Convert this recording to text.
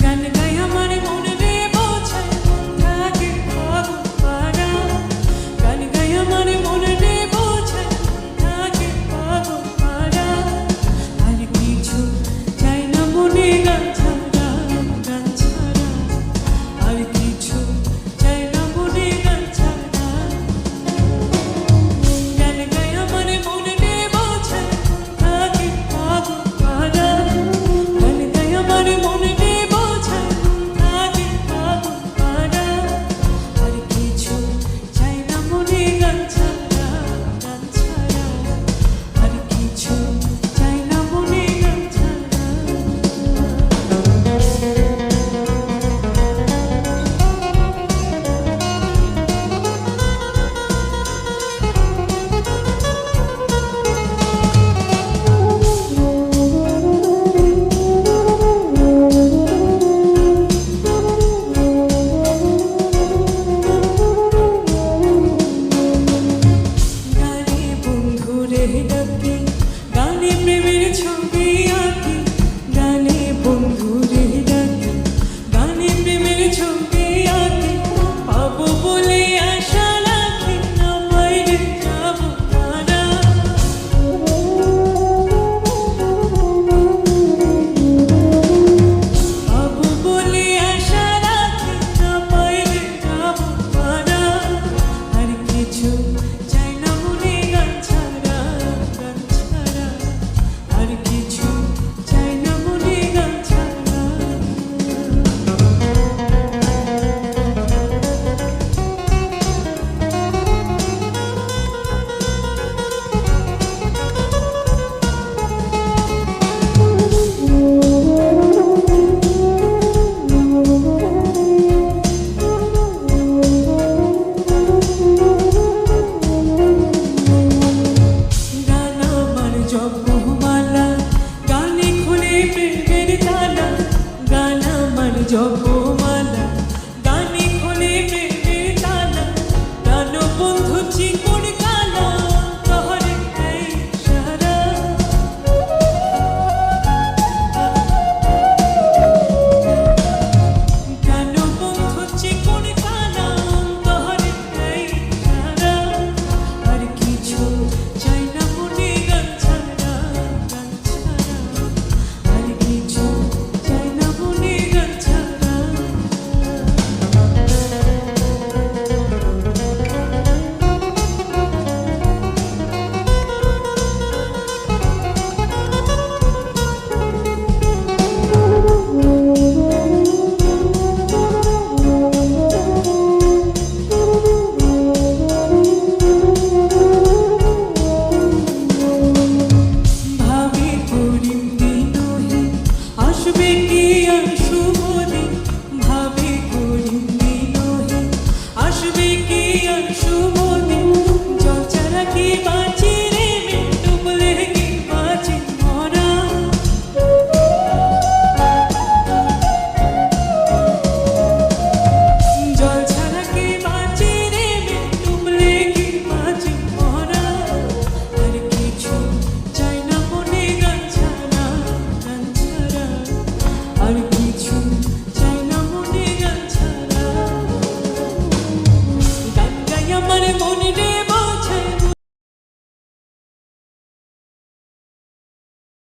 গান গাই আমার মনে রে বোঝায় থাকে পাগল পারা, গান গাই আমার মনে রে বোঝায় থাকে পাগল পারা, আর কিছু চাই না মনে গান ছাড়া, গান ছাড়া আর কিছু চাই না মনে গান ছাড়া। গান গাই আমার মনে রে বোঝায় থাকে পাগল পারা, গান গাই আমার মনে রে বোঝায় থাকে পাগল পারা, আর কিছু চাই না মনে গান ছাড়া, গান ছাড়া আর কিছু চাই না মনে গান ছাড়া। গানে বন্ধুরে ডাকি, গানে প্রেমের ছবি আঁকি, গানে বন্ধুরে ডাকি, গানে প্রেমের ছবি আঁকি, পাবো বলে আশা রাখি না বাইরে যাবো তারা। পাবো বলে আশা রাখি না বাইরে যাবো তারা, আর কিছু চাই না মনে গান ছাড়া, গান ছাড়া আর কিছু চাই না মনে গান ছাড়া। গান আমার জপমালা, গানে খুলে প্রেমের তালা, গান আমার জপ